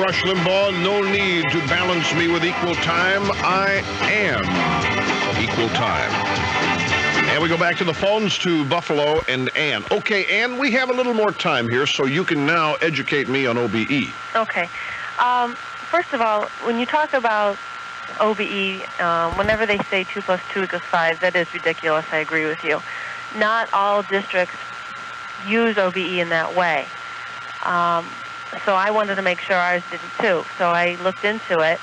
Rush Limbaugh. No need to balance me with equal time. I am equal time. And we go back to the phones to Buffalo and Ann. Okay, Ann, we have a little more time here, so you can now educate me on OBE. Okay. First of all, when you talk about OBE, whenever they say 2 + 2 = 5, that is ridiculous. I agree with you. Not all districts use OBE in that way. So I wanted to make sure ours didn't too. So I looked into it,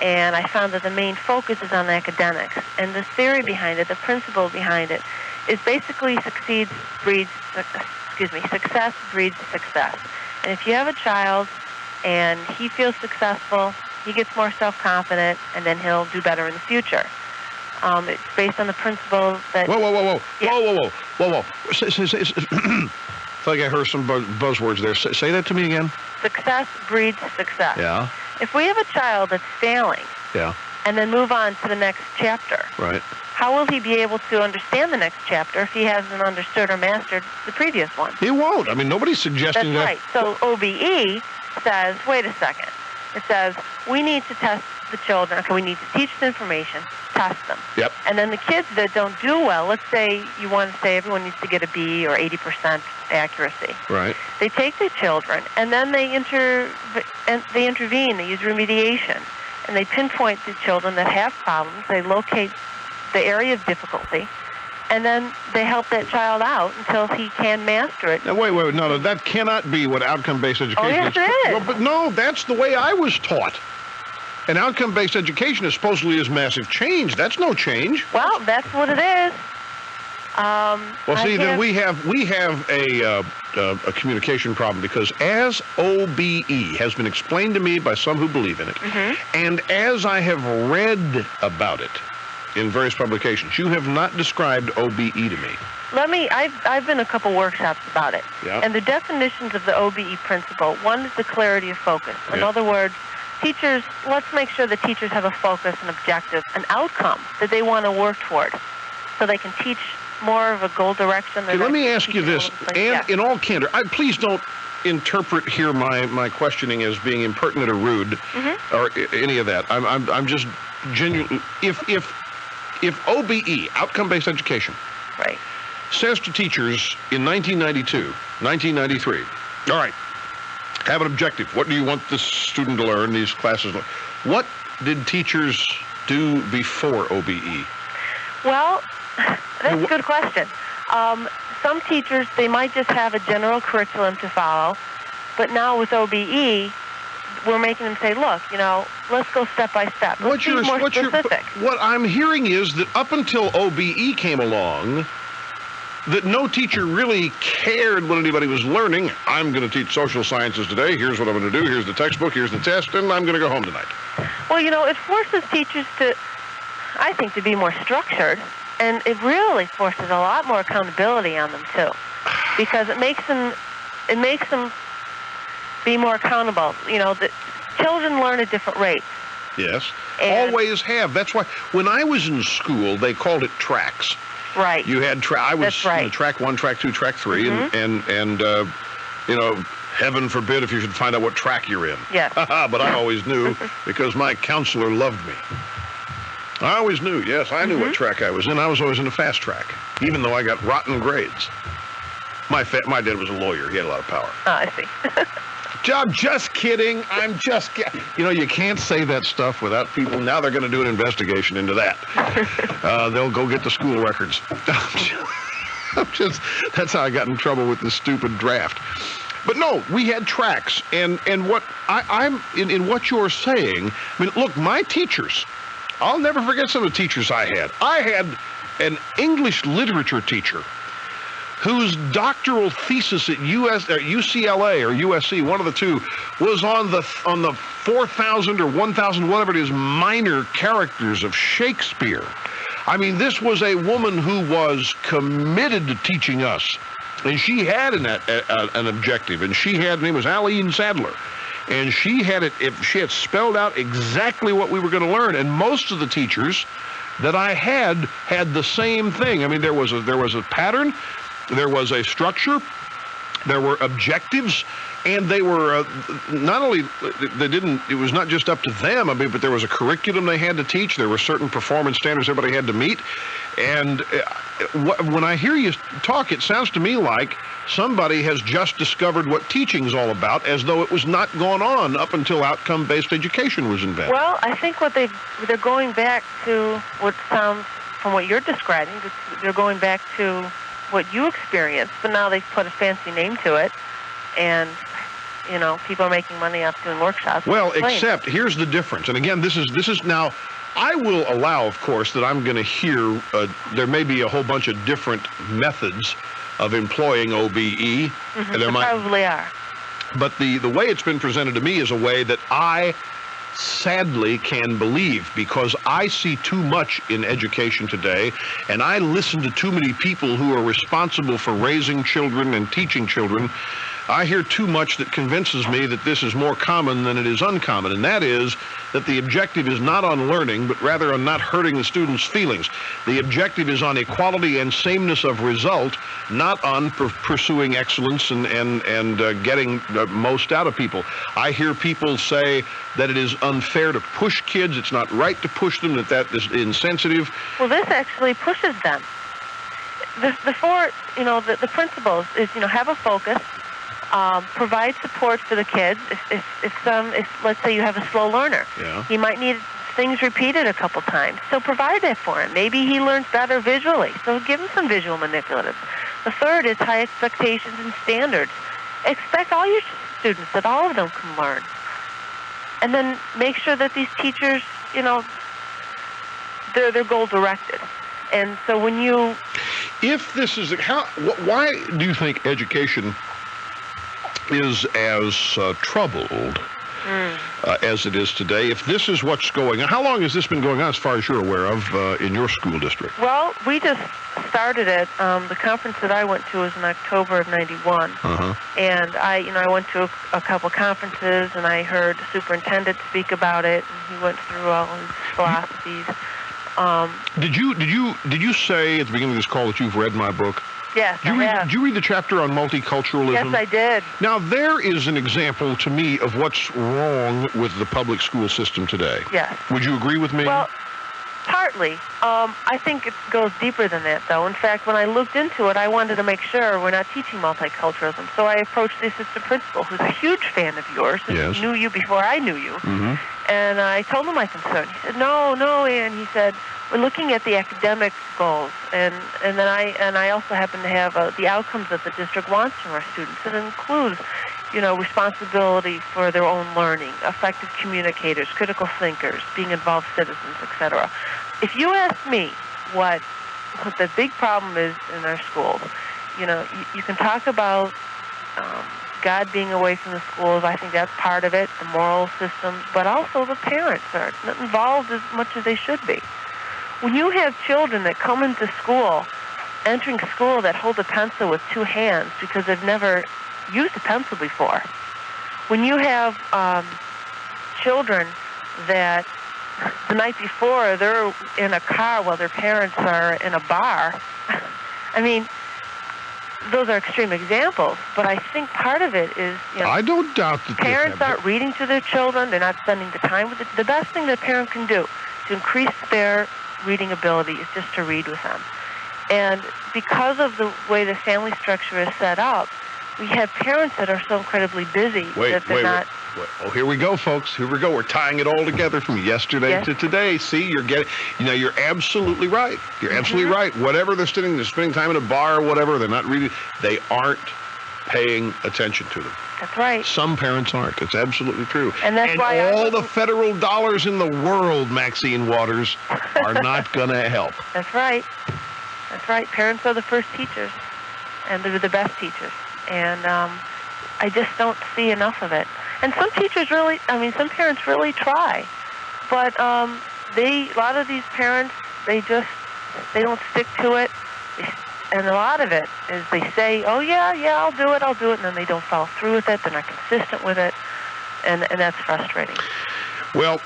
and I found that the main focus is on academics. And the theory behind it, the principle behind it, is basically success breeds success. And if you have a child and he feels successful, he gets more self-confident, and then he'll do better in the future. It's based on the principle that... Whoa. I think I heard some buzzwords there. Say that to me again. Success breeds success. Yeah. If we have a child that's failing, yeah, and then move on to the next chapter, right, how will he be able to understand the next chapter if he hasn't understood or mastered the previous one? He won't. I mean, nobody's suggesting that. That's right. So OBE says, wait a second. It says, we need to test the children. Okay, we need to teach them information, test them. Yep. And then the kids that don't do well, let's say you want to say everyone needs to get a B or 80% accuracy. Right. They take the children, and then they intervene. They use remediation. And they pinpoint the children that have problems. They locate the area of difficulty, and then they help that child out until he can master it. Now, wait. No, that cannot be what outcome-based education is. Oh, yes, it is. Well, but no, that's the way I was taught. And outcome-based education is supposedly is massive change. That's no change. Well, that's what it is. Then we have a communication problem, because as OBE has been explained to me by some who believe in it, and as I have read about it in various publications, you have not described OBE to me. I've been to a couple workshops about it. Yeah. And the definitions of the OBE principle, one is the clarity of focus. In other words, teachers, let's make sure the teachers have a focus, an objective, an outcome that they want to work toward, so they can teach more of a goal direction. Okay, let me ask you this, and in all candor, please don't interpret here my questioning as being impertinent or rude, or any of that. I'm just genuine. If OBE, outcome-based education, right, says to teachers in 1992, 1993, all right, have an objective. What do you want this student to learn, these classes? What did teachers do before OBE? Well, that's a good question. Some teachers, they might just have a general curriculum to follow, but now with OBE, we're making them say, look, let's go step by step. Let's be more specific. What I'm hearing is that up until OBE came along, that no teacher really cared what anybody was learning. I'm going to teach social sciences today. Here's what I'm going to do. Here's the textbook. Here's the test, and I'm going to go home tonight. Well, it forces teachers to, I think, to be more structured. And it really forces a lot more accountability on them too, because it makes them be more accountable. The children learn at different rates. Yes, always have. That's why when I was in school, they called it tracks. Right. You had I was in track 1, track 2, track 3, and heaven forbid if you should find out what track you're in. Yes. But I always knew because my counselor loved me. I always knew, yes, I knew what track I was in. I was always in the fast track, even though I got rotten grades. My dad was a lawyer. He had a lot of power. Oh, I see. I'm just kidding. I'm just kidding. You can't say that stuff without people. Now they're going to do an investigation into that. They'll go get the school records. That's how I got in trouble with this stupid draft. But no, we had tracks. And what I'm in what you're saying, look, my teachers, I'll never forget some of the teachers I had. I had an English literature teacher whose doctoral thesis at UCLA or USC, one of the two, was on the 4,000 or 1,000, whatever it is, minor characters of Shakespeare. This was a woman who was committed to teaching us, and she had an objective, and her name was Aline Sadler. And she had spelled out exactly what we were going to learn. And most of the teachers that I had the same thing. There was a pattern, there was a structure, There were objectives, and they were not only they didn't. It was not just up to them. I mean, but there was a curriculum they had to teach. There were certain performance standards everybody had to meet. And when I hear you talk, it sounds to me like somebody has just discovered what teaching's all about, as though it was not going on up until outcome-based education was invented. Well, I think they're going back to what sounds, from what you're describing, they're going back to what you experienced, but now they've put a fancy name to it, and people are making money off doing workshops. Well, except here's the difference, and again, this is now. I will allow, of course, that I'm going to hear there may be a whole bunch of different methods of employing OBE. There probably are. But the way it's been presented to me is a way that I sadly can believe, because I see too much in education today, and I listen to too many people who are responsible for raising children and teaching children. I hear too much that convinces me that this is more common than it is uncommon, and that is that the objective is not on learning, but rather on not hurting the student's feelings. The objective is on equality and sameness of result, not on pursuing excellence and getting the most out of people. I hear people say that it is unfair to push kids, it's not right to push them, that is insensitive. Well, this actually pushes them. The principles is, have a focus. Provide support for the kids. If let's say you have a slow learner, he might need things repeated a couple times. So provide that for him. Maybe he learns better visually. So give him some visual manipulatives. The third is high expectations and standards. Expect all your students that all of them can learn, and then make sure that these teachers, they're goal directed. And so when you, if this is why do you think education is as troubled as it is today? If this is what's going on, how long has this been going on as far as you're aware of in your school district? Well, we just started it. The conference that I went to was in October of '91. And I went to a couple conferences, and I heard the superintendent speak about it, and he went through all his philosophies. Did you say at the beginning of this call that you've read my book? Yes, I have. Did you read the chapter on multiculturalism? Yes, I did. Now, there is an example to me of what's wrong with the public school system today. Yes. Would you agree with me? Well, partly. I think it goes deeper than that, though. In fact, when I looked into it, I wanted to make sure we're not teaching multiculturalism. So I approached the assistant principal, who's a huge fan of yours, and knew you before I knew you. And I told him my concern. He said, no, Ann. He said, we're looking at the academic goals, and then I also happen to have the outcomes that the district wants from our students. It includes, responsibility for their own learning, effective communicators, critical thinkers, being involved citizens, etc. If you ask me what the big problem is in our schools, you can talk about God being away from the schools. I think that's part of it, the moral systems, but also the parents are not involved as much as they should be. When you have children that come into school, entering school, that hold a pencil with two hands because they've never used a pencil before, when you have children that the night before they're in a car while their parents are in a bar, I mean, those are extreme examples, but I think part of it is, I don't doubt that parents aren't reading to their children, they're not spending the time with it. The best thing that a parent can do to increase their reading ability is just to read with them. And because of the way the family structure is set up, we have parents that are so incredibly busy that they're not... Oh, here we go, folks. Here we go. We're tying it all together from yesterday to today. See, you're getting, you're absolutely right. You're absolutely right. Whatever they're spending time in a bar or whatever, they're not reading, they aren't paying attention to them. That's right. Some parents aren't. That's absolutely true. And that's why all the federal dollars in the world, Maxine Waters, are not going to help. That's right. That's right. Parents are the first teachers, and they're the best teachers. And I just don't see enough of it. And some teachers some parents really try, but a lot of these parents, they don't stick to it. And a lot of it is they say, oh, yeah, I'll do it, and then they don't follow through with it. They're not consistent with it, and that's frustrating. Well,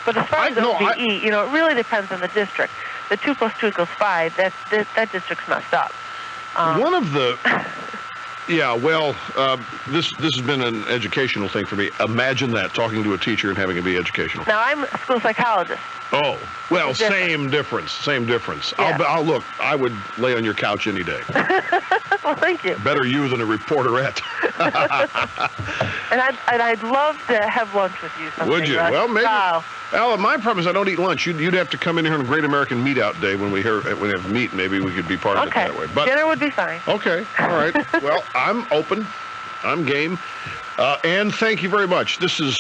but as far as OBE, it really depends on the district. The 2 + 2 = 5, that district's messed up. One of the... Yeah, well, this has been an educational thing for me. Imagine that, talking to a teacher and having it be educational. Now, I'm a school psychologist. Oh, well, same difference. Yeah. I'll look, I would lay on your couch any day. Well, thank you. Better you than a reporterette. And I'd love to have lunch with you someday. Would you? Russ. Well, maybe. Wow. Well, my problem is I don't eat lunch. You'd have to come in here on a Great American Meat Out Day when we have meat. Maybe we could be part of it that way. But dinner would be fine. Okay, all right. Well, I'm open. I'm game. And thank you very much. This is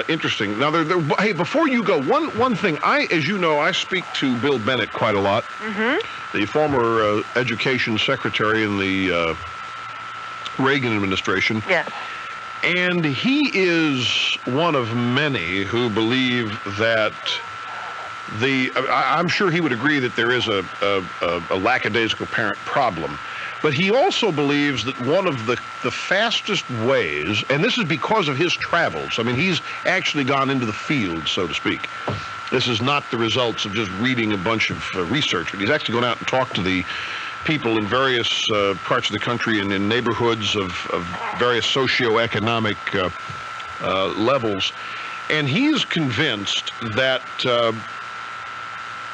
interesting. Now, hey, before you go, one thing. As you know, I speak to Bill Bennett quite a lot, the former education secretary in the Reagan administration. Yes. And he is one of many who believe that I'm sure he would agree that there is a lackadaisical parent problem. But he also believes that one of the fastest ways, and this is because of his travels, I mean, he's actually gone into the field, so to speak. This is not the results of just reading a bunch of research, but he's actually gone out and talked to the people in various parts of the country and in neighborhoods of various socioeconomic levels. And he's convinced that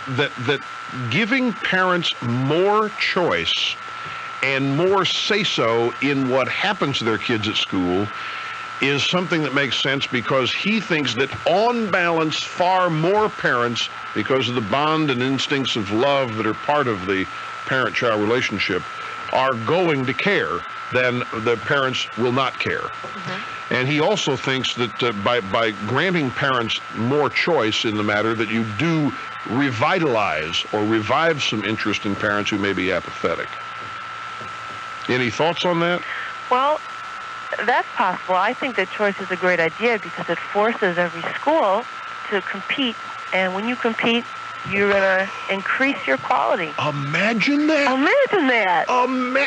that giving parents more choice and more say-so in what happens to their kids at school is something that makes sense, because he thinks that on balance, far more parents, because of the bond and instincts of love that are part of the parent-child relationship, are going to care than the parents will not care. And he also thinks that by granting parents more choice in the matter, that you do revitalize or revive some interest in parents who may be apathetic. Any thoughts on that? Well, that's possible. I think that choice is a great idea because it forces every school to compete. And when you compete, you're going to increase your quality. Imagine that. Imagine that.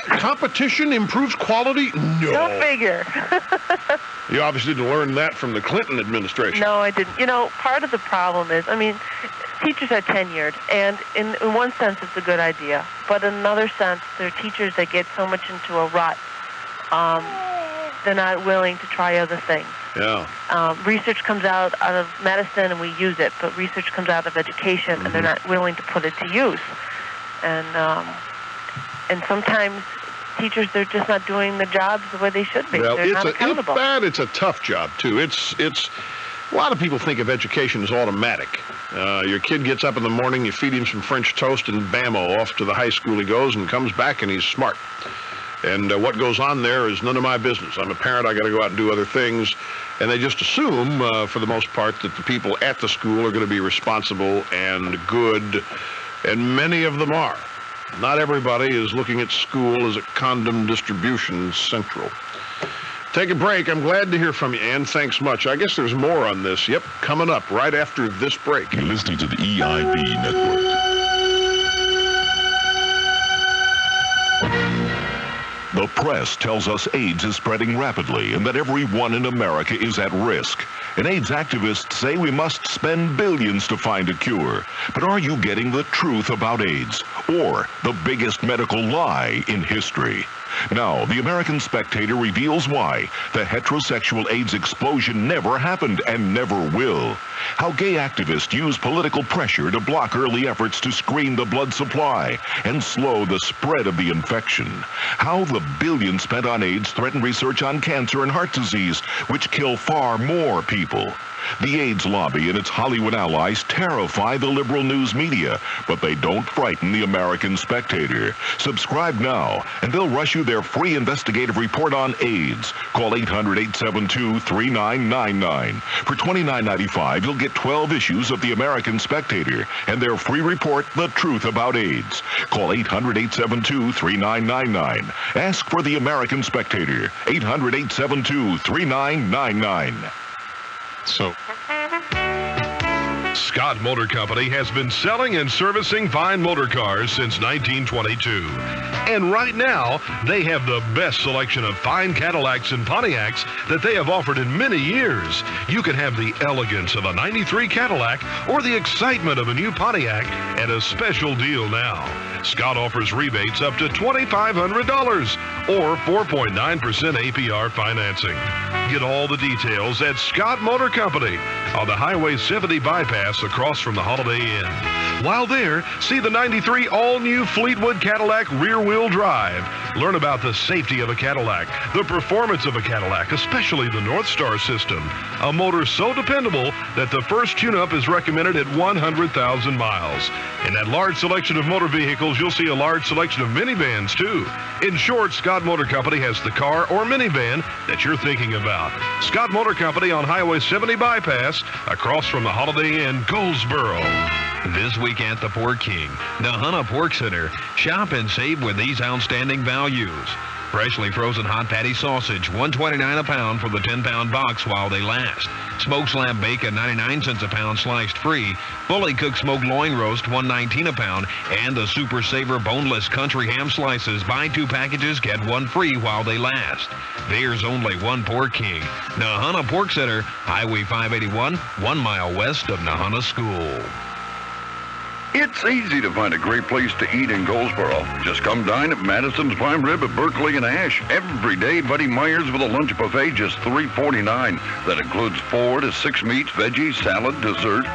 Competition improves quality? No. Go figure. You obviously didn't learn that from the Clinton administration. No, I didn't. You know, part of the problem is, I mean, teachers are tenured, and in one sense it's a good idea, but in another sense, there are teachers that get so much into a rut, they're not willing to try other things. Yeah. Research comes out of medicine and we use it, but research comes out of education and they're not willing to put it to use. And sometimes teachers, they're just not doing the jobs the way they should be. Well, they're not accountable. It's a tough job too. It's a lot of people think of education as automatic. Your kid gets up in the morning, you feed him some French toast, and bammo, off to the high school he goes, and comes back and he's smart. And what goes on there is none of my business. I'm a parent, I got to go out and do other things. And they just assume, for the most part, that the people at the school are going to be responsible and good, and many of them are. Not everybody is looking at school as a condom distribution central. Take a break. I'm glad to hear from you, Ann. Thanks much. I guess there's more on this. Yep, coming up right after this break. You're listening to the EIB Network. The press tells us AIDS is spreading rapidly and that everyone in America is at risk. And AIDS activists say we must spend billions to find a cure. But are you getting the truth about AIDS, or the biggest medical lie in history? Now, the American Spectator reveals why the heterosexual AIDS explosion never happened and never will. How gay activists use political pressure to block early efforts to screen the blood supply and slow the spread of the infection. How the billions spent on AIDS threaten research on cancer and heart disease, which kill far more people. The AIDS lobby and its Hollywood allies terrify the liberal news media, but they don't frighten the American Spectator. Subscribe now, and they'll rush you their free investigative report on AIDS. Call 800-872-3999. For $29.95, you'll get 12 issues of the American Spectator and their free report, The Truth About AIDS. Call 800-872-3999. Ask for the American Spectator. 800-872-3999. Scott Motor Company has been selling and servicing fine motor cars since 1922. And right now, they have the best selection of fine Cadillacs and Pontiacs that they have offered in many years. You can have the elegance of a 93 Cadillac or the excitement of a new Pontiac at a special deal now. Scott offers rebates up to $2,500 or 4.9% APR financing. Get all the details at Scott Motor Company on the Highway 70 bypass across from the Holiday Inn. While there, see the 93 all-new Fleetwood Cadillac rear-wheel drive. Learn about the safety of a Cadillac, the performance of a Cadillac, especially the North Star system. A motor so dependable that the first tune-up is recommended at 100,000 miles. In that large selection of motor vehicles, you'll see a large selection of minivans, too. In short, Scott Motor Company has the car or minivan that you're thinking about. Scott Motor Company on Highway 70 bypass across from the Holiday Inn, Goldsboro. This week at the Pork King, Nahana Pork Center. Shop and save with these outstanding values. Freshly frozen hot patty sausage, $1.29 a pound for the 10-pound box while they last. Smoked slab bacon, 99 cents a pound, sliced free. Fully cooked smoked loin roast, $1.19 a pound. And the Super Savor boneless country ham slices. Buy 2 packages, get 1 free while they last. There's only one Pork King. Nahana Pork Center, Highway 581, 1 mile west of Nahana School. It's easy to find a great place to eat in Goldsboro. Just come dine at Madison's Prime Rib at Berkeley and Ash. Every day, Buddy Myers with a lunch buffet, just $3.49. That includes 4 to 6 meats, veggies, salad, dessert,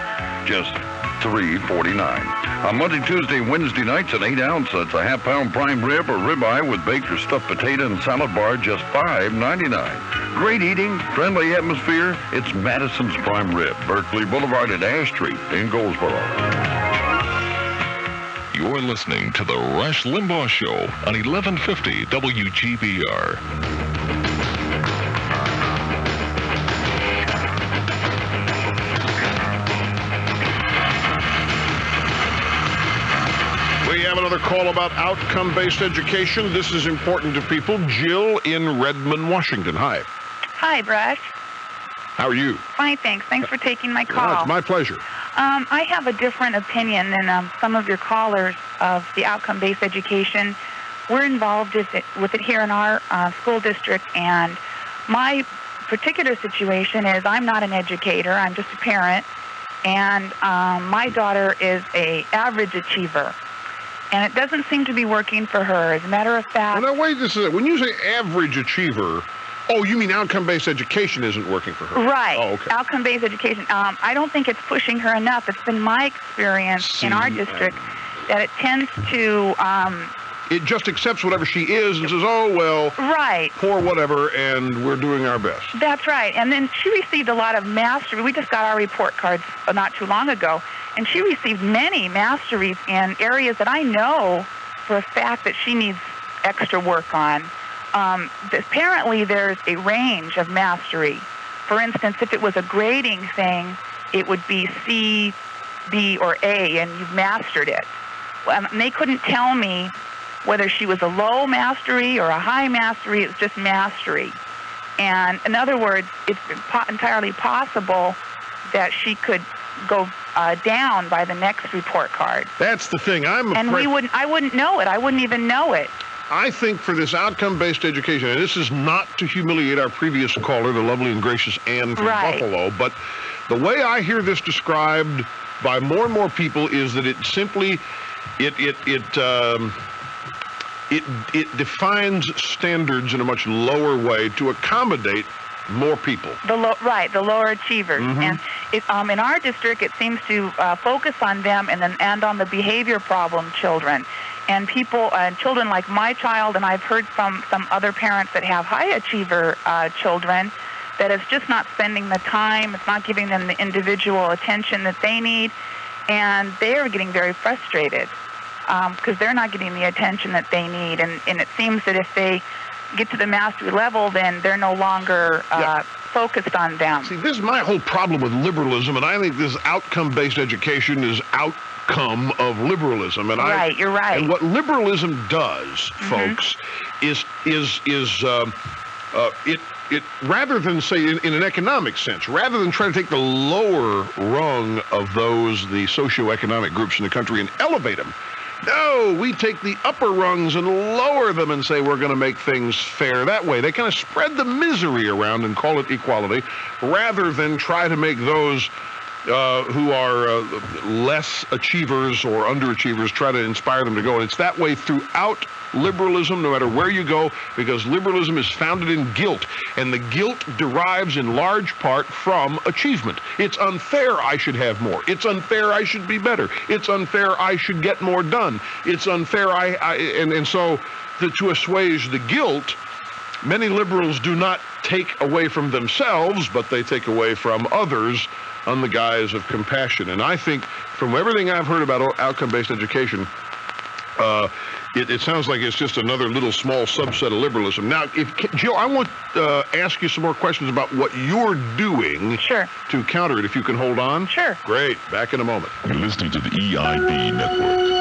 just $3.49. On Monday, Tuesday, Wednesday nights, an 8-ounce, that's a half-pound prime rib or ribeye with baked or stuffed potato and salad bar, just $5.99. Great eating, friendly atmosphere. It's Madison's Prime Rib, Berkeley Boulevard at Ash Street in Goldsboro. You're listening to The Rush Limbaugh Show on 1150 WGBR. We have another call about outcome-based education. This is important to people. Jill in Redmond, Washington. Hi. Hi, Brush. How are you? Fine, thanks. Thanks for taking my call. It's my pleasure. I have a different opinion than some of your callers of the outcome-based education. We're involved with it here in our school district, and my particular situation is I'm not an educator. I'm just a parent, and my daughter is an average achiever, and it doesn't seem to be working for her. As a matter of fact... Well, now, wait, when you say average achiever... Oh, you mean outcome-based education isn't working for her? Right. Oh, okay. Outcome-based education. I don't think it's pushing her enough. It's been my experience in our district that it tends to... it just accepts whatever she is and says, oh, well, right, poor whatever, and we're doing our best. That's right. And then she received a lot of mastery. We just got our report cards not too long ago, and she received many masteries in areas that I know for a fact that she needs extra work on. Apparently, there's a range of mastery. For instance, if it was a grading thing, it would be C, B, or A, and you've mastered it. And they couldn't tell me whether she was a low mastery or a high mastery. It's just mastery. And in other words, it's entirely possible that she could go down by the next report card. That's the thing. I wouldn't know it. I wouldn't even know it. I think for this outcome-based education, and this is not to humiliate our previous caller, the lovely and gracious Ann from Buffalo, but the way I hear this described by more and more people is that it simply, it defines standards in a much lower way to accommodate more people. The lower achievers. Mm-hmm. And in our district, it seems to focus on them and on the behavior problem children. And children like my child, and I've heard from some other parents that have high achiever children, that it's just not spending the time, it's not giving them the individual attention that they need, and they are getting very frustrated because they're not getting the attention that they need. And it seems that if they get to the mastery level, then they're no longer focused on them. See, this is my whole problem with liberalism, and I think this outcome-based education is outcome of liberalism. And you're right. And what liberalism does, folks, is it rather than say in an economic sense, rather than try to take the lower rung of the socioeconomic groups in the country and elevate them, no, we take the upper rungs and lower them and say we're going to make things fair that way. They kind of spread the misery around and call it equality rather than try to make those who are less achievers or underachievers, try to inspire them to go. And it's that way throughout liberalism, no matter where you go, because liberalism is founded in guilt, and the guilt derives in large part from achievement. It's unfair I should have more. It's unfair I should be better. It's unfair I should get more done. It's unfair so to assuage the guilt, many liberals do not take away from themselves, but they take away from others on the guise of compassion. And I think from everything I've heard about outcome-based education, it sounds like it's just another little small subset of liberalism. Now, Jill, I want to ask you some more questions about what you're doing to counter it, if you can hold on. Sure. Great. Back in a moment. You're listening to the EIB Network.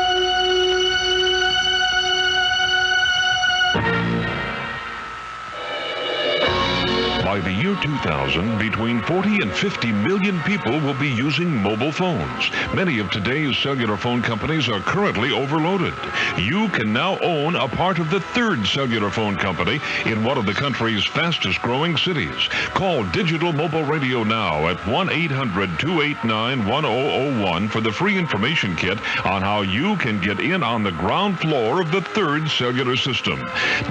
By the year 2000, between 40 and 50 million people will be using mobile phones. Many of today's cellular phone companies are currently overloaded. You can now own a part of the third cellular phone company in one of the country's fastest growing cities. Call Digital Mobile Radio now at 1-800-289-1001 for the free information kit on how you can get in on the ground floor of the third cellular system.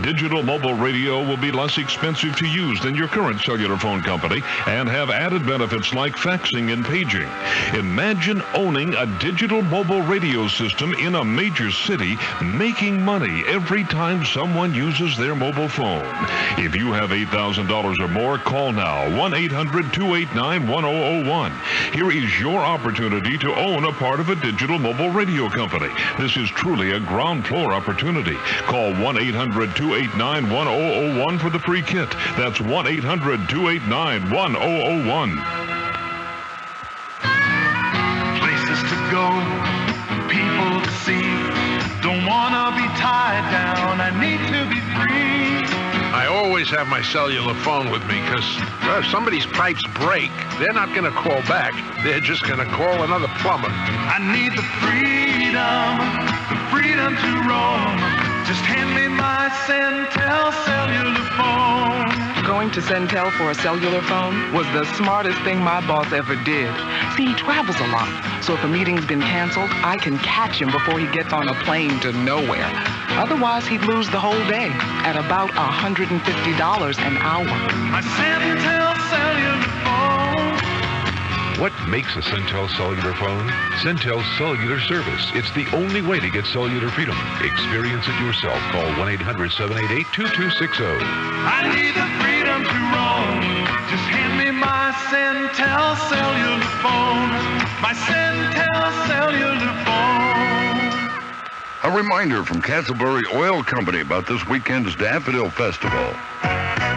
Digital Mobile Radio will be less expensive to use than your current cellular phone company and have added benefits like faxing and paging. Imagine owning a digital mobile radio system in a major city, making money every time someone uses their mobile phone. If you have $8,000 or more, call now, 1-800-289-1001. Here is your opportunity to own a part of a digital mobile radio company. This is truly a ground floor opportunity. Call 1-800-289-1001 for the free kit. That's 1-800-289-1001. Places to go, people to see. Don't wanna be tied down, I need to be free. I always have my cellular phone with me because if somebody's pipes break, they're not going to call back. They're just going to call another plumber. I need the freedom to roam. Just hand me my Centel cellular phone. Going to Centel for a cellular phone was the smartest thing my boss ever did. See, he travels a lot, so if a meeting's been canceled, I can catch him before he gets on a plane to nowhere. Otherwise, he'd lose the whole day at about $150 an hour. My Centel cellular phone. What makes a Centel cellular phone? Centel's cellular service. It's the only way to get cellular freedom. Experience it yourself. Call 1-800-788-2260. I need the freedom to roam. Just hand me my Centel cellular phone. My Centel cellular phone. A reminder from Castleberry Oil Company about this weekend's Daffodil Festival.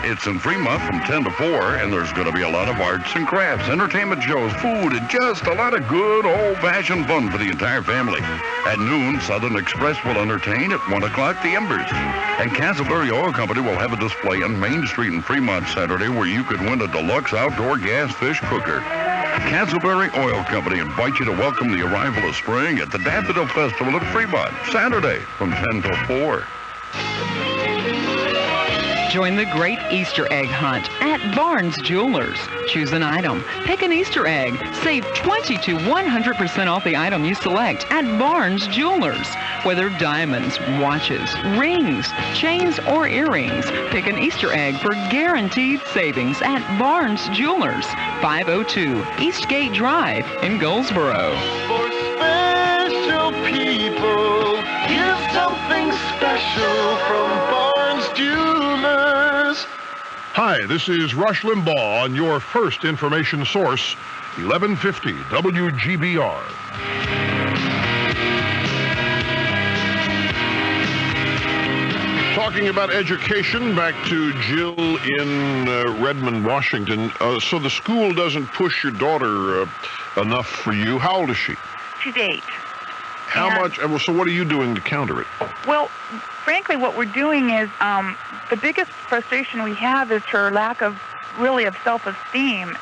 It's in Fremont from 10 to 4, and there's going to be a lot of arts and crafts, entertainment shows, food, and just a lot of good old-fashioned fun for the entire family. At noon, Southern Express will entertain. At 1 o'clock, the Embers. And Castleberry Oil Company will have a display on Main Street in Fremont Saturday where you could win a deluxe outdoor gas fish cooker. Castleberry Oil Company invites you to welcome the arrival of spring at the Daffodil Festival at Fremont, Saturday from 10 till 4. Join the great Easter egg hunt at Barnes Jewelers. Choose an item, pick an Easter egg, save 20 to 100% off the item you select at Barnes Jewelers. Whether diamonds, watches, rings, chains, or earrings, pick an Easter egg for guaranteed savings at Barnes Jewelers, 502 Eastgate Drive in Goldsboro. For special people, here's something special from Barnes Jewelers. Hi, this is Rush Limbaugh on your first information source, 1150 WGBR. Talking about education, back to Jill in Redmond, Washington. So the school doesn't push your daughter enough for you. How old is she? She's 8. How much? So what are you doing to counter it? Well, frankly, what we're doing is the biggest frustration we have is her lack of self-esteem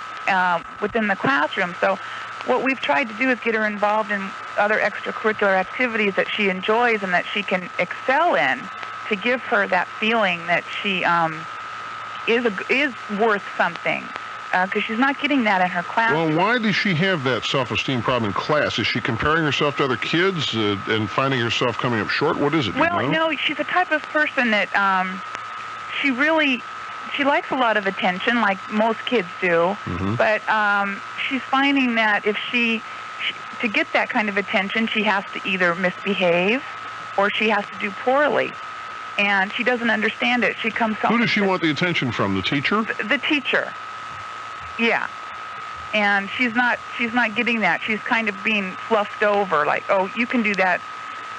within the classroom. So what we've tried to do is get her involved in other extracurricular activities that she enjoys and that she can excel in, to give her that feeling that she is worth something. because she's not getting that in her class. Well, why does she have that self-esteem problem in class? Is she comparing herself to other kids and finding herself coming up short? What is it? Well, no, she's the type of person that she likes a lot of attention, like most kids do. Mm-hmm. But she's finding that if to get that kind of attention, she has to either misbehave or she has to do poorly. And she doesn't understand it. She comes home. Who does she want the attention from? The teacher? The teacher. Yeah. And she's not getting that. She's kind of being fluffed over, like, oh, you can do that,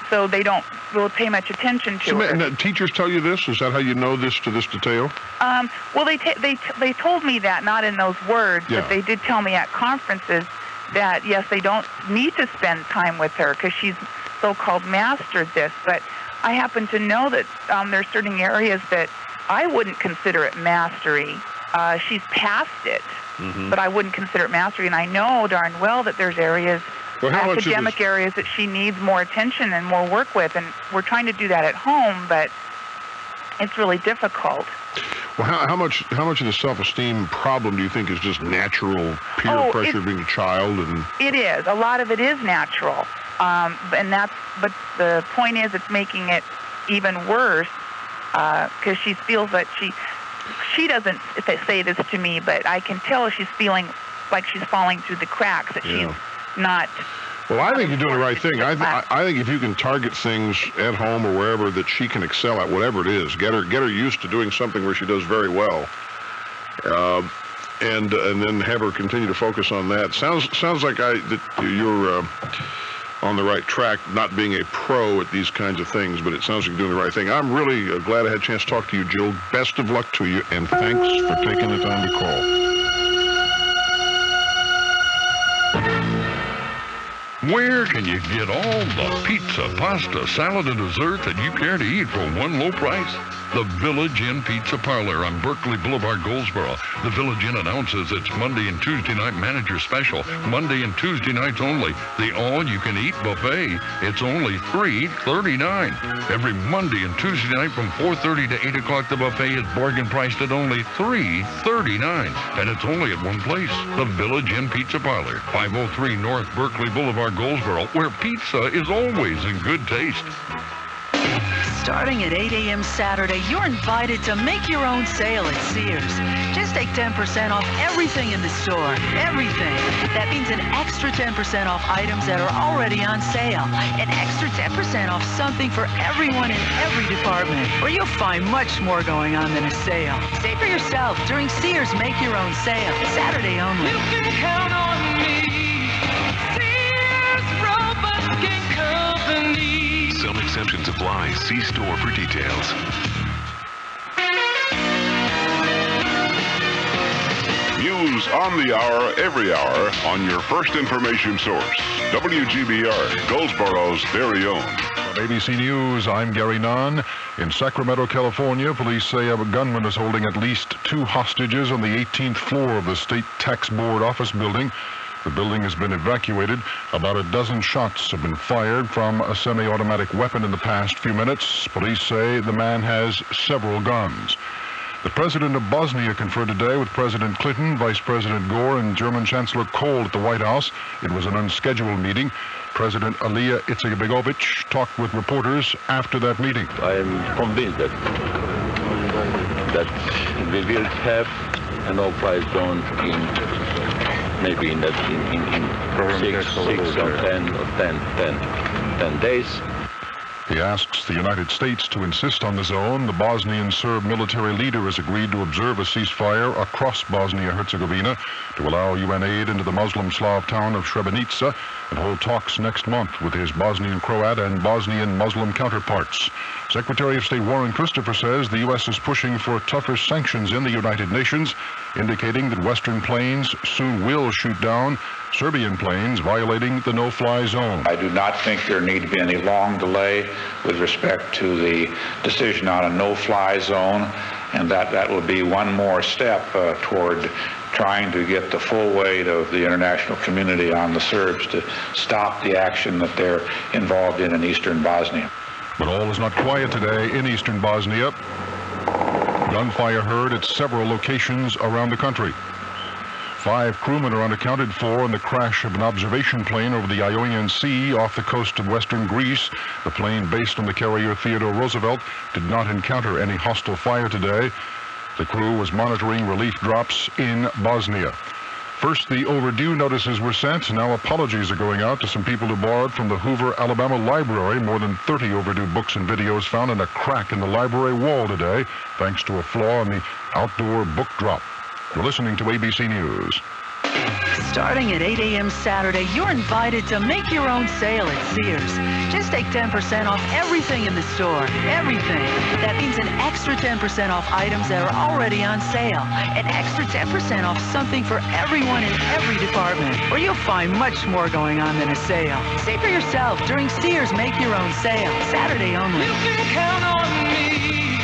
so they don't really pay much attention to her. And teachers tell you this? Is that how you know this to this detail? Well, they told me that, not in those words, Yeah. but they did tell me at conferences that, yes, they don't need to spend time with her because she's so-called mastered this. But I happen to know that there are certain areas that I wouldn't consider it mastery. She's past it, but I wouldn't consider it mastery. And I know darn well that there's areas, academic areas, that she needs more attention and more work with. And we're trying to do that at home, but it's really difficult. Well, how much of the self-esteem problem do you think is just natural peer pressure being a child? And it is. A lot of it is natural. But the point is, it's making it even worse because she feels that she doesn't say this to me, but I can tell she's feeling like she's falling through the cracks, that she's not. Well, I think you're doing the right thing. I think if you can target things at home or wherever that she can excel at, whatever it is, get her used to doing something where she does very well, and then have her continue to focus on that. Sounds like that you're on the right track, not being a pro at these kinds of things, but it sounds like you're doing the right thing. I'm really glad I had a chance to talk to you, Jill. Best of luck to you, and thanks for taking the time to call. Where can you get all the pizza, pasta, salad, and dessert that you care to eat for one low price? The Village Inn Pizza Parlor on Berkeley Boulevard, Goldsboro. The Village Inn announces its Monday and Tuesday night manager special. Monday and Tuesday nights only. The all-you-can-eat buffet. It's only $3.39. Every Monday and Tuesday night from 4:30 to 8 o'clock, the buffet is bargain priced at only $3.39. And it's only at one place. The Village Inn Pizza Parlor, 503 North Berkeley Boulevard, Goldsboro, where pizza is always in good taste. Starting at 8 a.m. Saturday, you're invited to make your own sale at Sears. Just take 10% off everything in the store. Everything. That means an extra 10% off items that are already on sale. An extra 10% off something for everyone in every department, where you'll find much more going on than a sale. Say for yourself during Sears Make Your Own Sale. Saturday only. You can count on me. Sears Roebuck Company. Some exceptions apply. See store for details. News on the hour, every hour, on your first information source. WGBR, Goldsboro's very own. From ABC News, I'm Gary Nunn. In Sacramento, California, police say a gunman is holding at least 2 hostages on the 18th floor of the State Tax Board office building. The building has been evacuated. About a dozen shots have been fired from a semi-automatic weapon in the past few minutes. Police say the man has several guns. The president of Bosnia conferred today with President Clinton, Vice President Gore, and German Chancellor Kohl at the White House. It was an unscheduled meeting. President Alija Izetbegovic talked with reporters after that meeting. I am convinced that we will have a no-fly zone maybe in 6 or 10 days. He asks the United States to insist on the zone. The Bosnian Serb military leader has agreed to observe a ceasefire across Bosnia-Herzegovina to allow UN aid into the Muslim Slav town of Srebrenica and hold talks next month with his Bosnian Croat and Bosnian Muslim counterparts. Secretary of State Warren Christopher says the U.S. is pushing for tougher sanctions in the United Nations, indicating that Western planes soon will shoot down Serbian planes violating the no-fly zone. I do not think there need to be any long delay with respect to the decision on a no-fly zone, and that will be one more step toward trying to get the full weight of the international community on the Serbs to stop the action that they're involved in eastern Bosnia. But all is not quiet today in eastern Bosnia. Gunfire heard at several locations around the country. 5 crewmen are unaccounted for in the crash of an observation plane over the Ionian Sea off the coast of western Greece. The plane, based on the carrier Theodore Roosevelt, did not encounter any hostile fire today. The crew was monitoring relief drops in Bosnia. First, the overdue notices were sent. Now apologies are going out to some people who borrowed from the Hoover, Alabama library. More than 30 overdue books and videos found in a crack in the library wall today, thanks to a flaw in the outdoor book drop. You're listening to ABC News. Starting at 8 a.m. Saturday, you're invited to make your own sale at Sears. Just take 10% off everything in the store. Everything. That means an extra 10% off items that are already on sale. An extra 10% off something for everyone in every department, where you'll find much more going on than a sale. See for yourself during Sears Make Your Own Sale. Saturday only. You can count on me.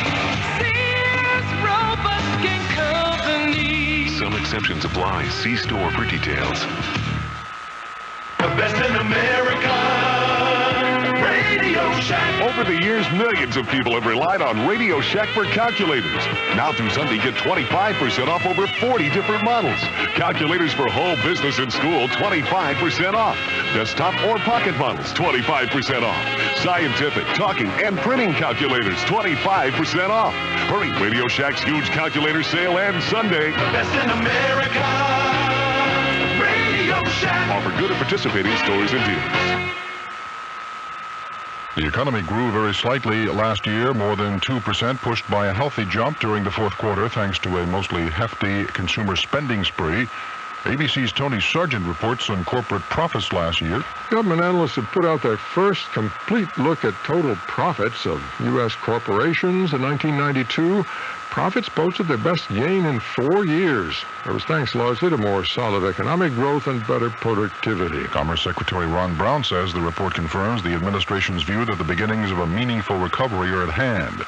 Sears Roebuck & Company. Some exceptions apply. See store for details. The best in America. Radio Shack. Over the years, millions of people have relied on Radio Shack for calculators. Now through Sunday, get 25% off over 40 different models. Calculators for home, business, and school, 25% off. Desktop or pocket models, 25% off. Scientific, talking, and printing calculators, 25% off. Hurry, Radio Shack's huge calculator sale ends Sunday. The best in America. Radio Shack. Offer good at participating stores and dealers. The economy grew very slightly last year, more than 2%, pushed by a healthy jump during the fourth quarter thanks to a mostly hefty consumer spending spree. ABC's Tony Sargent reports on corporate profits last year. Government analysts have put out their first complete look at total profits of U.S. corporations in 1992. Profits posted their best gain in 4 years. It was thanks largely to more solid economic growth and better productivity. Commerce Secretary Ron Brown says the report confirms the administration's view that the beginnings of a meaningful recovery are at hand.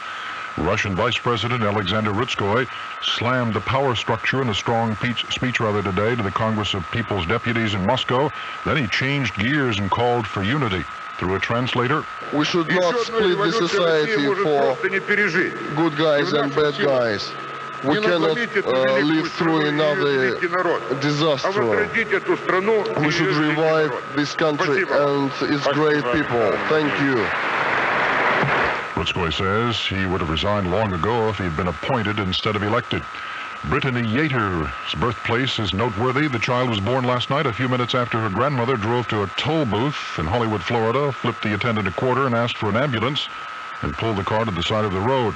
Russian Vice President Alexander Rutskoy slammed the power structure in a strong speech today to the Congress of People's Deputies in Moscow. Then he changed gears and called for unity. Through a translator, we should not split the society for good guys and bad guys. We cannot live through another disaster. We should revive this country and its great people. Thank you. Rutskoy says he would have resigned long ago if he'd been appointed instead of elected. Brittany Yater's birthplace is noteworthy. The child was born last night, a few minutes after her grandmother drove to a toll booth in Hollywood, Florida, flipped the attendant a quarter and asked for an ambulance, and pulled the car to the side of the road.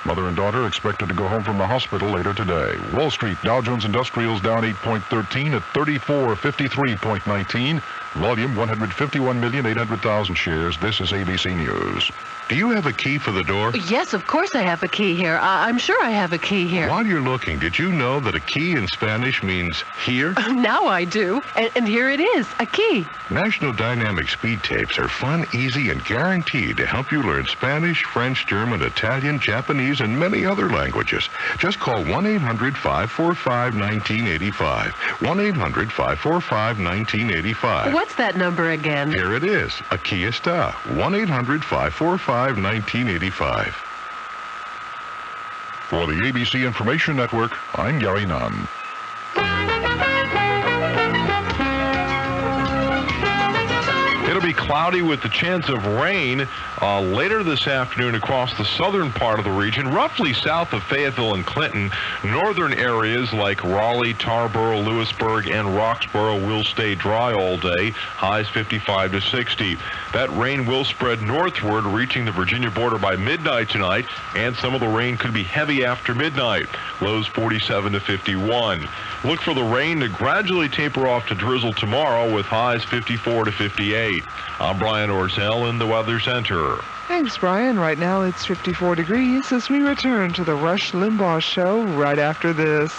Mother and daughter expected to go home from the hospital later today. Wall Street, Dow Jones Industrials down 8.13 at 3453.19. Volume 151,800,000 shares. This is ABC News. Do you have a key for the door? Yes, of course I have a key here. I'm sure I have a key here. While you're looking, did you know that a key in Spanish means here? Now I do. And here it is, a key. National Dynamic Speed Tapes are fun, easy, and guaranteed to help you learn Spanish, French, German, Italian, Japanese, and many other languages. Just call 1-800-545-1985. 1-800-545-1985. What's that number again? Here it is. Aquí está. 1-800-545-1985. For the ABC Information Network, I'm Gary Nunn. It'll be cloudy with the chance of rain later this afternoon across the southern part of the region, roughly south of Fayetteville and Clinton. Northern areas like Raleigh, Tarboro, Lewisburg, and Roxborough will stay dry all day, highs 55 to 60. That rain will spread northward, reaching the Virginia border by midnight tonight, and some of the rain could be heavy after midnight, lows 47 to 51. Look for the rain to gradually taper off to drizzle tomorrow with highs 54 to 58. I'm Brian Orzel in the Weather Center. Thanks, Brian. Right now it's 54 degrees as we return to the Rush Limbaugh Show right after this.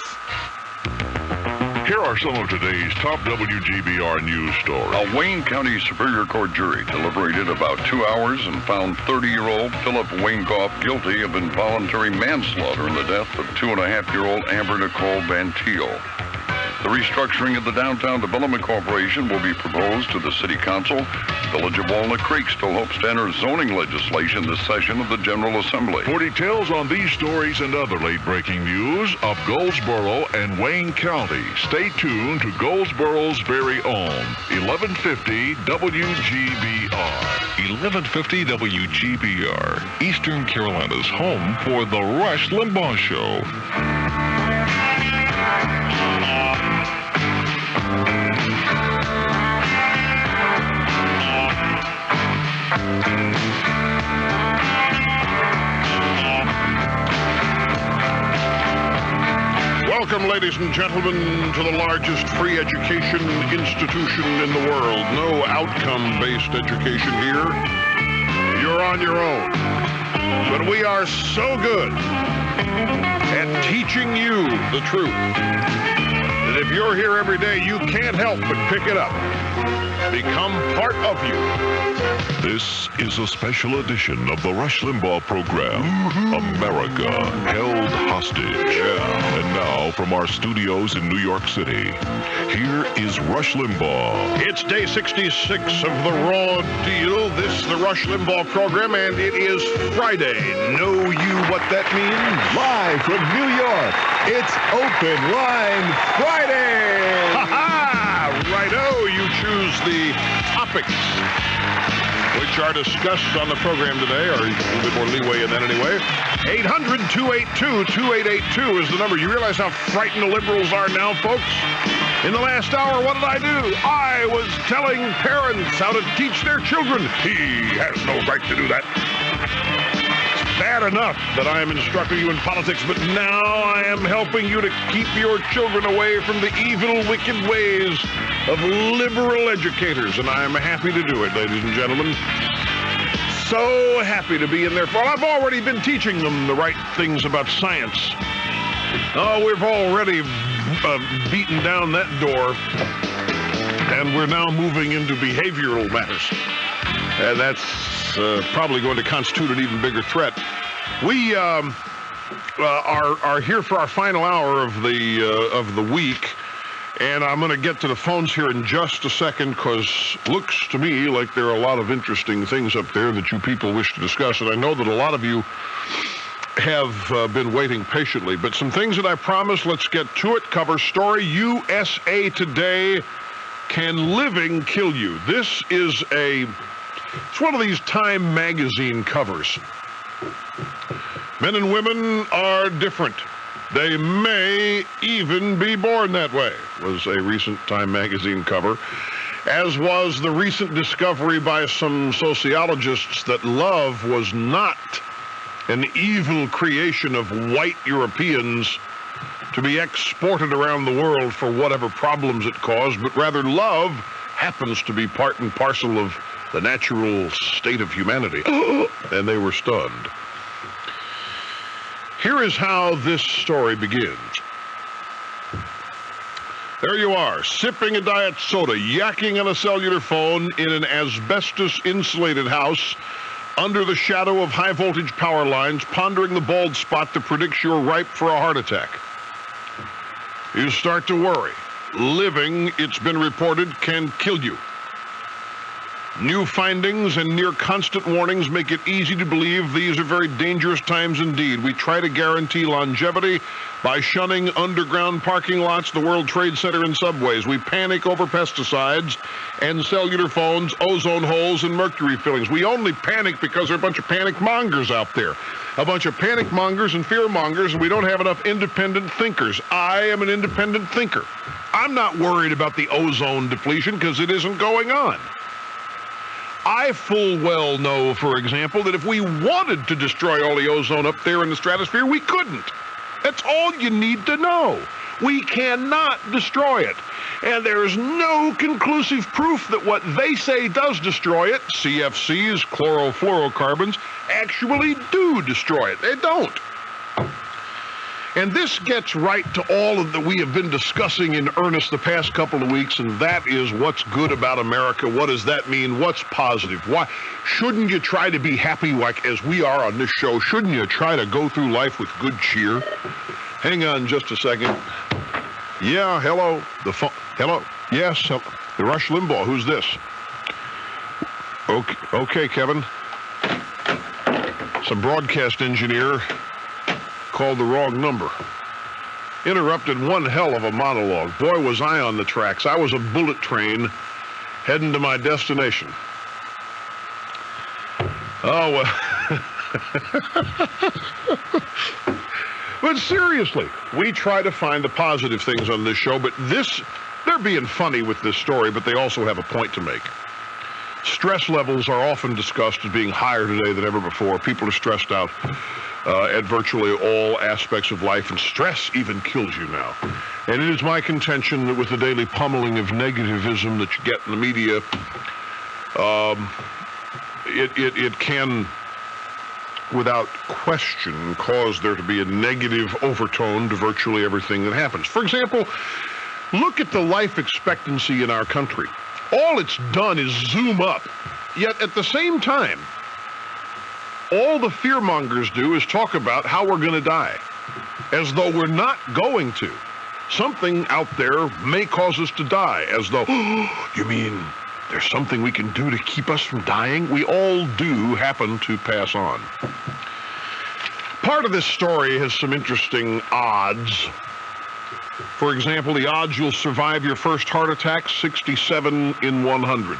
Here are some of today's top WGBR news stories. A Wayne County Superior Court jury deliberated about 2 hours and found 30-year-old Philip Wainkoff guilty of involuntary manslaughter in the death of 2.5-year-old Amber Nicole Bantil. The The restructuring of the Downtown Development Corporation will be proposed to the City Council. Village of Walnut Creek still hopes to enter zoning legislation this session of the General Assembly. For details on these stories and other late-breaking news of Goldsboro and Wayne County, stay tuned to Goldsboro's very own 1150 WGBR. 1150 WGBR, Eastern Carolina's home for The Rush Limbaugh Show. Welcome, ladies and gentlemen, to the largest free education institution in the world. No outcome-based education here. You're on your own. But we are so good at teaching you the truth that if you're here every day, you can't help but pick it up. Become part of you. This is a special edition of the Rush Limbaugh program, America Held Hostage. And now, from our studios in New York City, here is Rush Limbaugh. It's day 66 of the Raw Deal. This is the Rush Limbaugh program, and it is Friday. Know you what that means? Live from New York, it's Open Line Friday! Ha-ha! Righto, you choose the topics which are discussed on the program today, or a little bit more leeway in that anyway. 800-282-2882 is the number. You realize how frightened the liberals are now, folks? In the last hour, what did I do? I was telling parents how to teach their children. He has no right to do that. It's bad enough that I am instructing you in politics, but now I am helping you to keep your children away from the evil, wicked ways of liberal educators, and I am happy to do it, ladies and gentlemen. So happy to be in there. Well, I've already been teaching them the right things about science. Oh, we've already beaten down that door, and we're now moving into behavioral matters. And that's probably going to constitute an even bigger threat. We are here for our final hour of the week. And I'm going to get to the phones here in just a second, because looks to me like there are a lot of interesting things up there that you people wish to discuss. And I know that a lot of you have been waiting patiently. But some things that I promised, let's get to it. Cover story, USA Today, Can Living Kill You? This is it's one of these Time magazine covers. Men and women are different. They may even be born that way, was a recent Time magazine cover, as was the recent discovery by some sociologists that love was not an evil creation of white Europeans to be exported around the world for whatever problems it caused, but rather love happens to be part and parcel of the natural state of humanity. And they were stunned. Here is how this story begins. There you are, sipping a diet soda, yakking on a cellular phone in an asbestos-insulated house under the shadow of high-voltage power lines, pondering the bald spot that predicts you're ripe for a heart attack. You start to worry. Living, it's been reported, can kill you. New findings and near constant warnings make it easy to believe these are very dangerous times indeed. We try to guarantee longevity by shunning underground parking lots, the World Trade Center, and subways. We panic over pesticides and cellular phones, ozone holes, and mercury fillings. We only panic because there are a bunch of panic mongers out there. A bunch of panic mongers and fear mongers, and we don't have enough independent thinkers. I am an independent thinker. I'm not worried about the ozone depletion because it isn't going on. I full well know, for example, that if we wanted to destroy all the ozone up there in the stratosphere, we couldn't. That's all you need to know. We cannot destroy it. And there's no conclusive proof that what they say does destroy it, CFCs, chlorofluorocarbons, actually do destroy it. They don't. And this gets right to all of that we have been discussing in earnest the past couple of weeks, and that is what's good about America. What does that mean? What's positive? Why shouldn't you try to be happy like as we are on this show? Shouldn't you try to go through life with good cheer? Hang on just a second. Yeah, hello. The phone. Hello. Yes, the Rush Limbaugh. Who's this? Okay, Kevin. Some broadcast engineer called the wrong number. Interrupted one hell of a monologue. Boy, was I on the tracks. I was a bullet train heading to my destination. Oh, well. But seriously, we try to find the positive things on this show, but they're being funny with this story, but they also have a point to make. Stress levels are often discussed as being higher today than ever before. People are stressed out at virtually all aspects of life, and stress even kills you now. And it is my contention that with the daily pummeling of negativism that you get in the media, it can, without question, cause there to be a negative overtone to virtually everything that happens. For example, look at the life expectancy in our country. All it's done is zoom up. Yet at the same time, all the fearmongers do is talk about how we're going to die, as though we're not going to. Something out there may cause us to die, as though, oh, you mean there's something we can do to keep us from dying? We all do happen to pass on. Part of this story has some interesting odds. For example, the odds you'll survive your first heart attack, 67 in 100.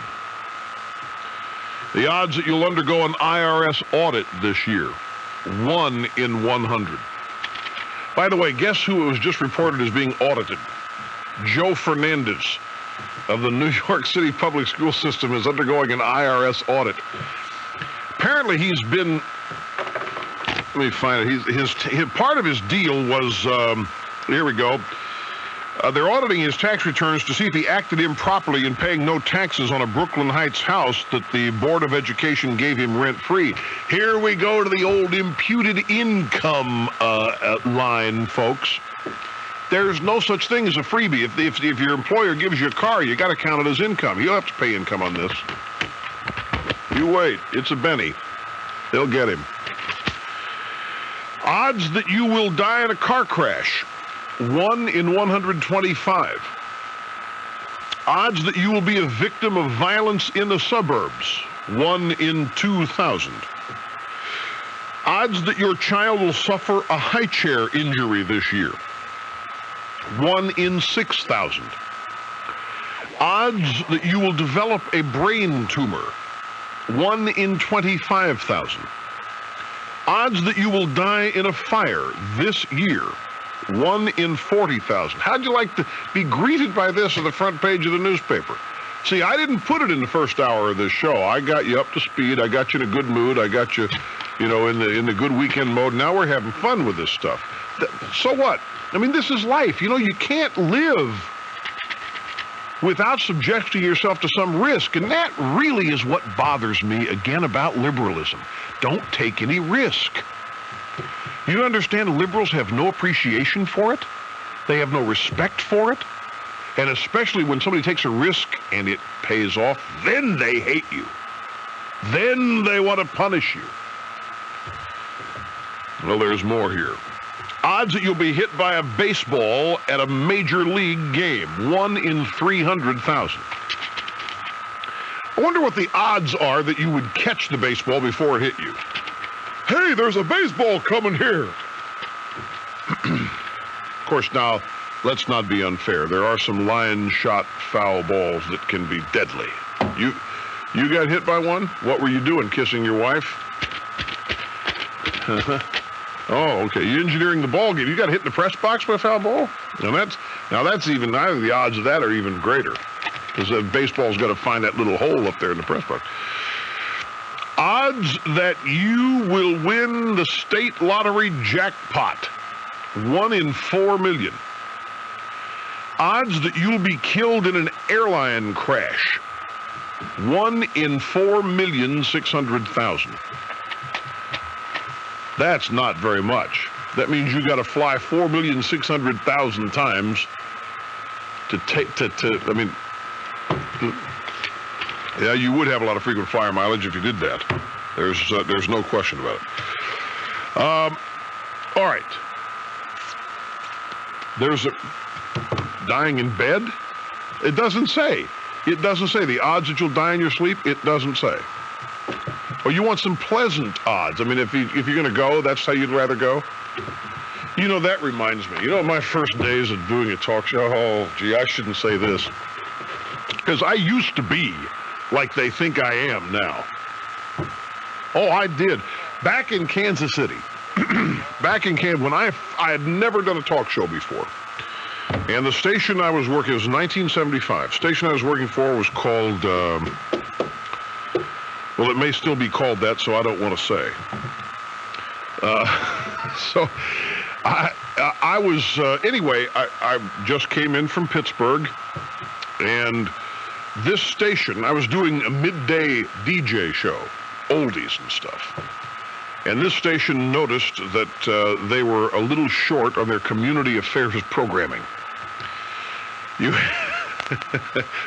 The odds that you'll undergo an IRS audit this year, 1 in 100. By the way, guess who it was just reported as being audited? Joe Fernandez of the New York City public school system is undergoing an IRS audit. Apparently he's been, let me find it, his part of his deal was, here we go. They're auditing his tax returns to see if he acted improperly in paying no taxes on a Brooklyn Heights house that the Board of Education gave him rent-free. Here we go to the old imputed income line, folks. There's no such thing as a freebie. If your employer gives you a car, you got to count it as income. You don't have to pay income on this. You wait. It's a Benny. They'll get him. Odds that you will die in a car crash, 1 in 125. Odds that you will be a victim of violence in the suburbs, 1 in 2,000. Odds that your child will suffer a high chair injury this year, 1 in 6,000. Odds that you will develop a brain tumor, 1 in 25,000. Odds that you will die in a fire this year, 1 in 40,000. How'd you like to be greeted by this on the front page of the newspaper? See, I didn't put it in the first hour of this show. I got you up to speed. I got you in a good mood. I got you, in the good weekend mode. Now we're having fun with this stuff. So what? I mean, this is life. You can't live without subjecting yourself to some risk. And that really is what bothers me, again, about liberalism. Don't take any risk. You understand liberals have no appreciation for it? They have no respect for it? And especially when somebody takes a risk and it pays off, then they hate you. Then they want to punish you. Well, there's more here. Odds that you'll be hit by a baseball at a major league game, 1 in 300,000. I wonder what the odds are that you would catch the baseball before it hit you. Hey, there's a baseball coming here. Of course, now, let's not be unfair. There are some line shot foul balls that can be deadly. You got hit by one? What were you doing, kissing your wife? Oh, okay. You engineering the ball game. You got hit in the press box by a foul ball? That's even, I think the odds of that are even greater. Because the baseball's got to find that little hole up there in the press box. Odds that you will win the state lottery jackpot, 1 in 4 million. Odds that you'll be killed in an airline crash, 1 in 4,600,000. That's not very much. That means you got to fly 4,600,000 times yeah, you would have a lot of frequent flyer mileage if you did that. There's no question about it. All right. dying in bed? It doesn't say. It doesn't say. The odds that you'll die in your sleep, it doesn't say. Or you want some pleasant odds. I mean, if you're going to go, that's how you'd rather go? You know, that reminds me. You know, my first days of doing a talk show, oh, gee, I shouldn't say this. Because I used to be like they think I am now. Oh, I did. Back in Kansas City, when I had never done a talk show before. And the station I was working, it was 1975. The station I was working for was called, well, it may still be called that, so I don't want to say. So I was, anyway, I just came in from Pittsburgh, and this station, I was doing a midday DJ show, oldies and stuff. And this station noticed that they were a little short on their community affairs programming.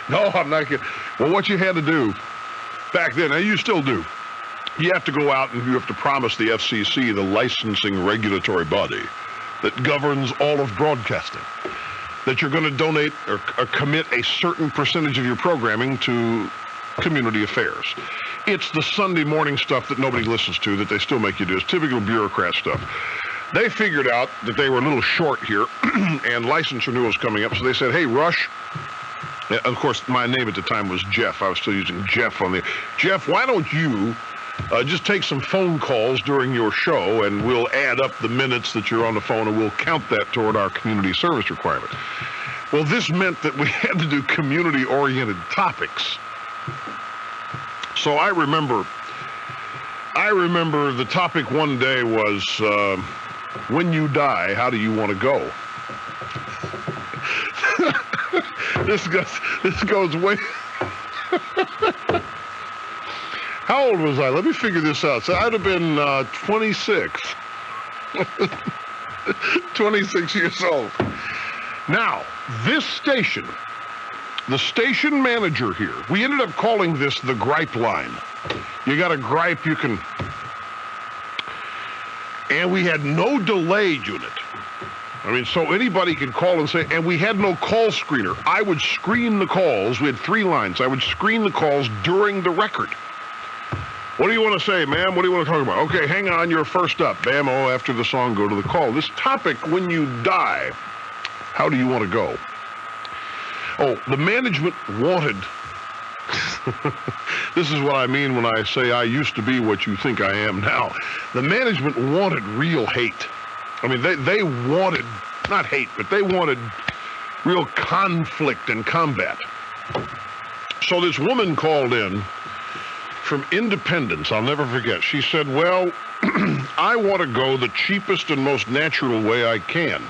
No, I'm not kidding. Well, what you had to do back then, and you still do, you have to go out and you have to promise the FCC, the licensing regulatory body that governs all of broadcasting, that you're going to donate or commit a certain percentage of your programming to community affairs. It's the Sunday morning stuff that nobody listens to that they still make you do. It's typical bureaucrat stuff. They figured out that they were a little short here, and license renewal was coming up, so they said, hey, Rush, of course, my name at the time was Jeff. I was still using Jeff on the... Jeff, why don't you just take some phone calls during your show, and we'll add up the minutes that you're on the phone, and we'll count that toward our community service requirement. Well, this meant that we had to do community-oriented topics. So I remember the topic one day was, when you die, how do you want to go? This goes way... How old was I? Let me figure this out. So I'd have been 26. 26 years old. Now, this station, the station manager here, we ended up calling this the gripe line. You got a gripe, you can... And we had no delay unit. I mean, so anybody could call and say, and we had no call screener. I would screen the calls. We had 3 lines. I would screen the calls during the record. What do you want to say, ma'am? What do you want to talk about? Okay, hang on, you're first up. Bam, oh, after the song, go to the call. This topic, when you die, how do you want to go? Oh, the management wanted... This is what I mean when I say I used to be what you think I am now. The management wanted real hate. I mean, they wanted, not hate, but they wanted real conflict and combat. So this woman called in from Independence, I'll never forget. She said, well, I want to go the cheapest and most natural way I can.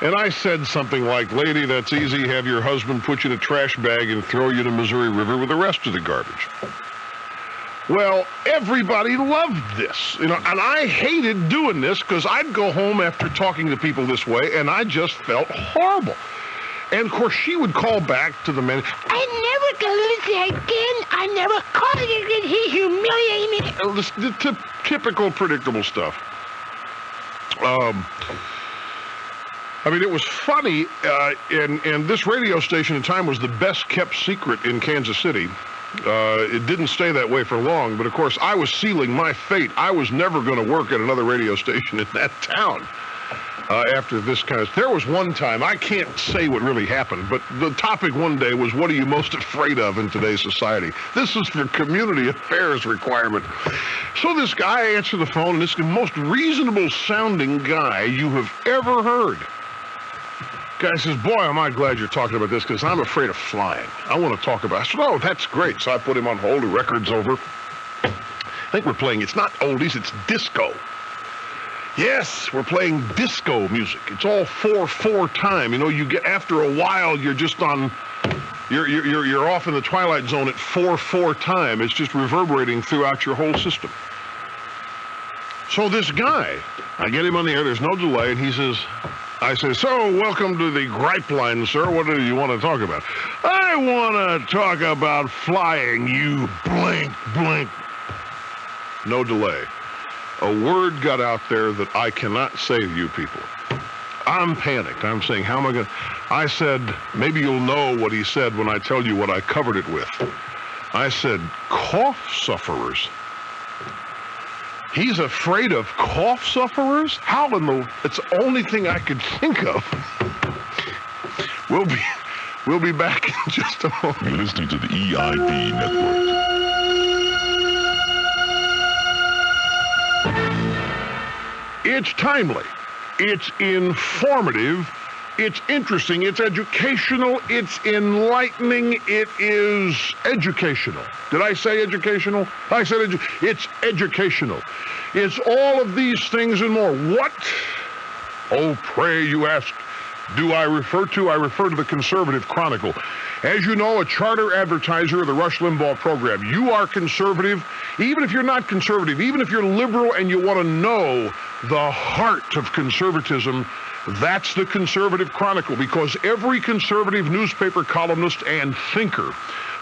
And I said something like, lady, that's easy. Have your husband put you in a trash bag and throw you in the Missouri River with the rest of the garbage. Well, everybody loved this, you know, and I hated doing this because I'd go home after talking to people this way, and I just felt horrible. And, of course, she would call back to the man. I never go to that again. I never called it again. He humiliated me. The typical, predictable stuff. I mean, it was funny, and this radio station at the time was the best-kept secret in Kansas City. It didn't stay that way for long, but, of course, I was sealing my fate. I was never going to work at another radio station in that town after this kind of... There was one time, I can't say what really happened, but the topic one day was, what are you most afraid of in today's society? This is for community affairs requirement. So this guy answered the phone, and this is the most reasonable-sounding guy you have ever heard. Guy says, boy, am I glad you're talking about this, because I'm afraid of flying. I want to talk about it. I said, oh, that's great. So I put him on hold. The record's over. I think we're playing, it's not oldies, it's disco. Yes, we're playing disco music. It's all 4/4 time. You know, you get, after a while, you're just on, you're off in the twilight zone at 4/4 time. It's just reverberating throughout your whole system. So this guy, I get him on the air, there's no delay, and he says, I say, so welcome to the gripe line, sir. What do you want to talk about? I want to talk about flying, you blank, blank. No delay. A word got out there that I cannot say to you people. I'm panicked. I'm saying, how am I going to... I said, maybe you'll know what he said when I tell you what I covered it with. I said, cough sufferers. He's afraid of cough sufferers? How in the... It's the only thing I could think of. We'll be back in just a moment. You're listening to the EIB Network. It's timely. It's informative. It's interesting. It's educational. It's enlightening. It is educational. Did I say educational? I said it's educational. It's all of these things and more. What? Oh, pray, you ask. Do I refer to? I refer to the Conservative Chronicle. As you know, a charter advertiser of the Rush Limbaugh program. You are conservative, even if you're not conservative, even if you're liberal and you want to know the heart of conservatism, that's the Conservative Chronicle, because every conservative newspaper columnist and thinker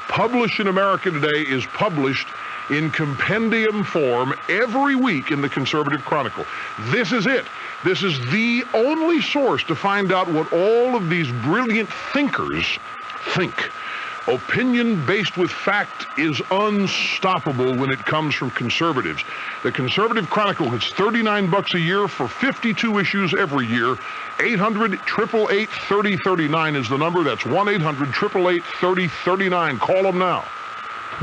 published in America today is published in compendium form every week in the Conservative Chronicle. This is it. This is the only source to find out what all of these brilliant thinkers think. Opinion based with fact is unstoppable when it comes from conservatives. The Conservative Chronicle gets $39 a year for 52 issues every year. 800-888-3039 is the number. That's 1-800-888-3039. Call them now.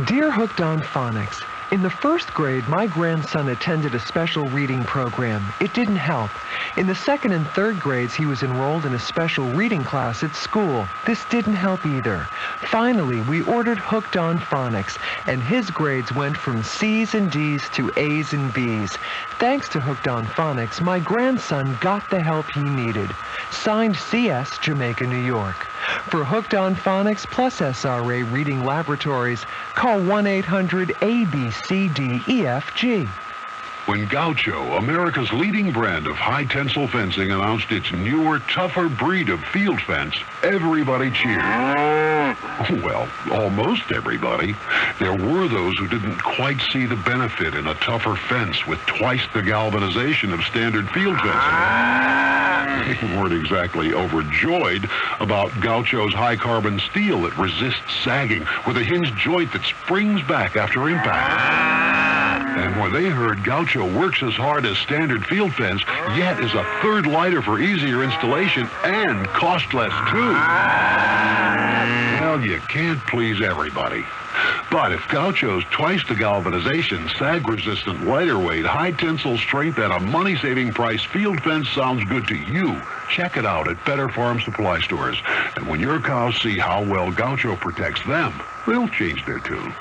Dear Hooked on Phonics, in the first grade, my grandson attended a special reading program. It didn't help. In the second and third grades, he was enrolled in a special reading class at school. This didn't help either. Finally, we ordered Hooked on Phonics, and his grades went from C's and D's to A's and B's. Thanks to Hooked on Phonics, my grandson got the help he needed. Signed CS, Jamaica, New York. For Hooked on Phonics plus SRA Reading Laboratories, call 1-800-ABCDEFG. When Gaucho, America's leading brand of high-tensile fencing, announced its newer, tougher breed of field fence, everybody cheered. Well, almost everybody. There were those who didn't quite see the benefit in a tougher fence with twice the galvanization of standard field fencing. They weren't exactly overjoyed about Gaucho's high-carbon steel that resists sagging with a hinged joint that springs back after impact. And when they heard Gaucho works as hard as standard field fence, yet is a third lighter for easier installation and cost less too. Well, you can't please everybody. But if Gaucho's twice the galvanization, sag-resistant, lighter weight, high-tensile strength at a money-saving price field fence sounds good to you, check it out at Better Farm Supply Stores. And when your cows see how well Gaucho protects them, they'll change their tune.